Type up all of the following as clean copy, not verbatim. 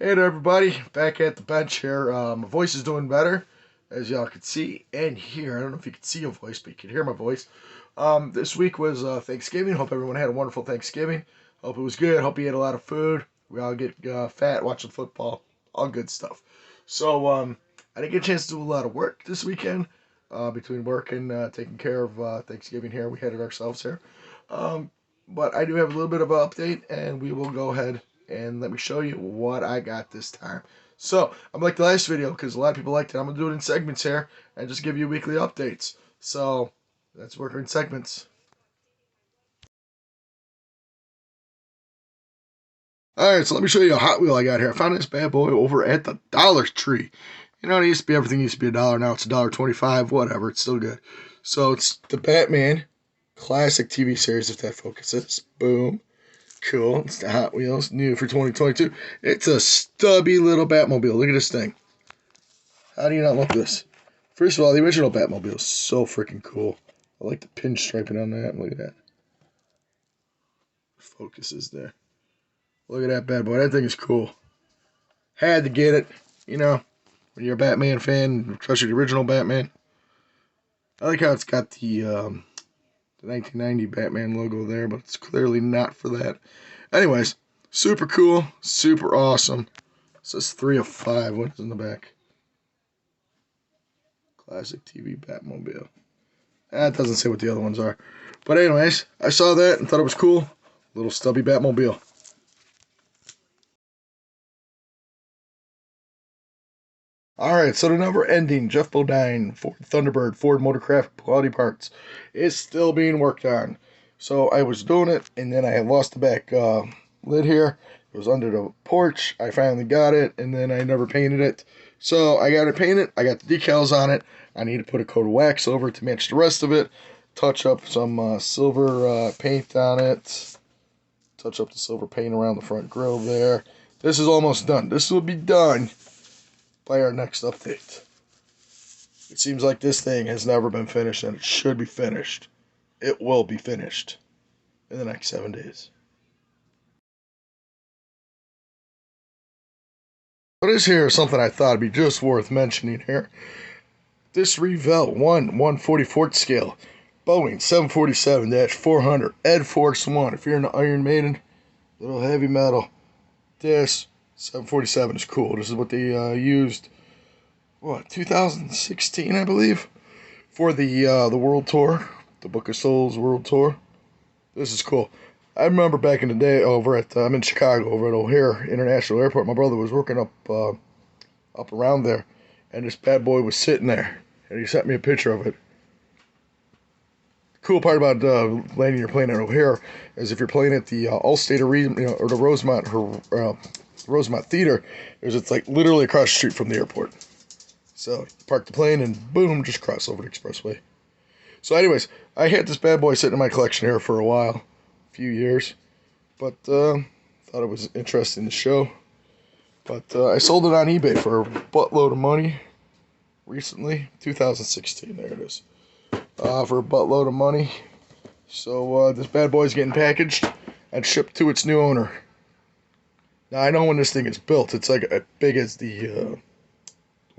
Hey there, everybody. Back at the bench here. My voice is doing better, as y'all can see and hear. I don't know if you can see a voice, but you can hear my voice. This week was Thanksgiving. Hope everyone had a wonderful Thanksgiving. Hope it was good. Hope you ate a lot of food. We all get fat watching football. All good stuff. So, I didn't get a chance to do a lot of work this weekend. Between work and taking care of Thanksgiving here, we had it ourselves here. Um, but I do have a little bit of an update, and we will go ahead and let me show you what I got this time. So, I'm like the last video because a lot of people liked it. I'm going to do it in segments here and just give you weekly updates. So, let's work in segments. Alright, so let me show you a Hot Wheel I got here. I found this bad boy over at the Dollar Tree. You know, it used to be everything used to be $1. Now it's $1.25, whatever. It's still good. So, it's the Batman classic TV series, if that focuses. Boom. Cool. It's the Hot Wheels, new for 2022. It's a stubby little Batmobile. Look at this thing. How do you not love this? First of all, the original Batmobile is so freaking cool. I like the pinstriping on that. Look at that. Focuses there. Look at that bad boy. That thing is cool. Had to get it. You know, when you're a Batman fan, especially the original Batman. I like how it's got the 1990 Batman logo there, but it's clearly not for that. Anyways, super cool, super awesome. It says 3 of 5. What is in the back? Classic TV Batmobile. That doesn't say what the other ones are. But anyways, I saw that and thought it was cool. Little stubby Batmobile. Alright, so the never-ending Jeff Bodine Ford Thunderbird Ford Motorcraft quality parts is still being worked on. So I was doing it, and then I had lost the back lid here. It was under the porch. I finally got it, and then I never painted it. So I got it painted. I got the decals on it. I need to put a coat of wax over it to match the rest of it. Touch up some silver paint on it. Touch up the silver paint around the front grille there. This is almost done. This will be done by our next update. It seems like this thing has never been finished, and it should be finished. It will be finished in the next 7 days. But this here is something I thought would be just worth mentioning here. This Revell 1/144th scale Boeing 747-400 Ed Force 1. If you're into Iron Maiden, little heavy metal, this 747 is cool. This is what they used, 2016, I believe, for the World Tour, the Book of Souls World Tour. This is cool. I remember back in the day over at I'm in Chicago over at O'Hare International Airport. My brother was working up around there, and this bad boy was sitting there, and he sent me a picture of it. The cool part about landing your plane at O'Hare is if you're playing at the Allstate Arena, or the Rosemont Theater, is it's like literally across the street from the airport. So you park the plane and boom, just cross over the expressway. So anyways, I had this bad boy sitting in my collection here for a while, a few years, but thought it was interesting to show. But I sold it on eBay for a buttload of money recently, 2016, there it is, for a buttload of money. So this bad boy's getting packaged and shipped to its new owner. Now I know when this thing is built, it's like as big as the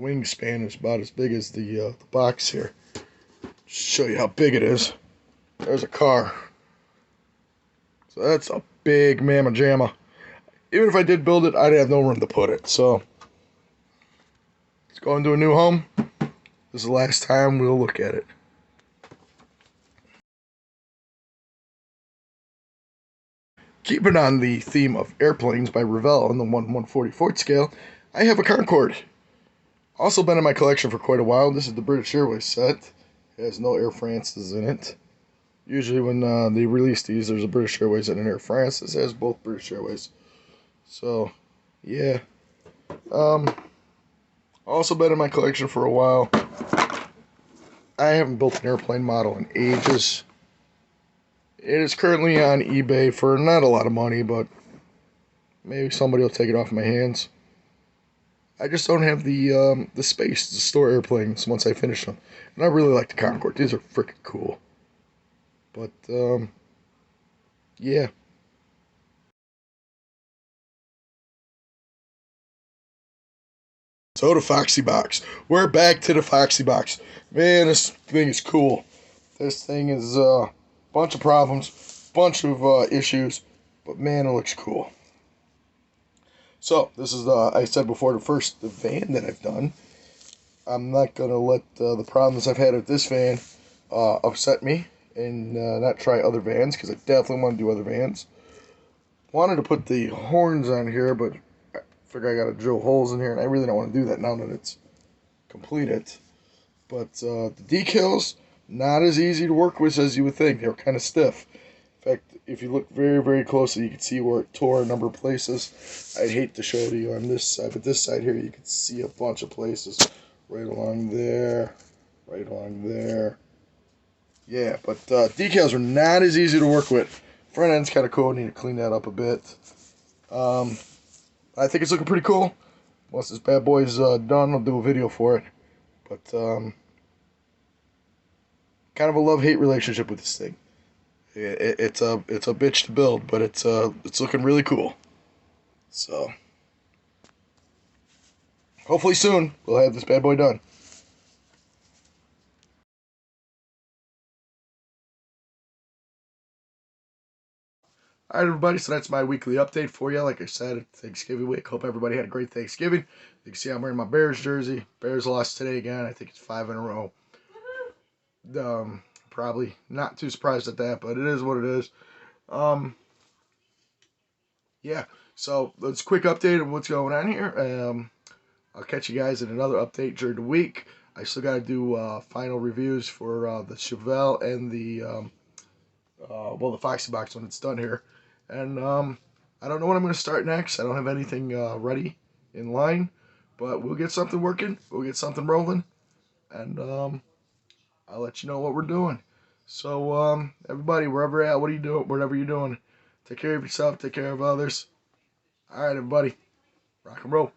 wingspan is about as big as the box here. Show you how big it is. There's a car. So that's a big mamma jamma. Even if I did build it, I'd have no room to put it. So let's go into a new home. This is the last time we'll look at it. Keeping on the theme of airplanes by Revell on the 1/144th scale, I have a Concorde. Also been in my collection for quite a while. This is the British Airways set. It has no Air France's in it. Usually when they release these, there's a British Airways and an Air France. This has both British Airways. So, yeah. Also been in my collection for a while. I haven't built an airplane model in ages. It is currently on eBay for not a lot of money, but maybe somebody will take it off my hands. I just don't have the space to store airplanes once I finish them. And I really like the Concorde. These are freaking cool. But, yeah. So the Foxy Box. We're back to the Foxy Box. Man, this thing is cool. This thing is a bunch of problems, bunch of issues, but man, it looks cool. So this is I said before, the van that I've done. I'm not gonna let the problems I've had with this van upset me and not try other vans, because I definitely want to do other vans. Wanted to put the horns on here, but I figure I gotta drill holes in here, and I really don't want to do that now that it's completed. But the decals, not as easy to work with as you would think. They're kind of stiff. In fact, if you look very, very closely, you can see where it tore a number of places. I'd hate to show it to you on this side, but this side here, you can see a bunch of places. Right along there, right along there. Yeah, but decals are not as easy to work with. Front end's kind of cool. Need to clean that up a bit. Um, I think it's looking pretty cool. Once this bad boy's done, I'll do a video for it. But kind of a love-hate relationship with this thing. It's a bitch to build, but it's looking really cool. So hopefully soon we'll have this bad boy done. All right, everybody. So that's my weekly update for you. Like I said, Thanksgiving week. Hope everybody had a great Thanksgiving. You can see I'm wearing my Bears jersey. Bears lost today again. I think it's 5 in a row. Probably not too surprised at that, but it is what it is. Um, yeah. So let's quick update of what's going on here. I'll catch you guys in another update during the week. I still got to do final reviews for the Chevelle and the the Foxy Box when it's done here. And I don't know what I'm going to start next. I don't have anything ready in line, but we'll get something working. We'll get something rolling, and I'll let you know what we're doing. So everybody, wherever you're at, what are you doing? Whatever you're doing, take care of yourself. Take care of others. All right, everybody, rock and roll.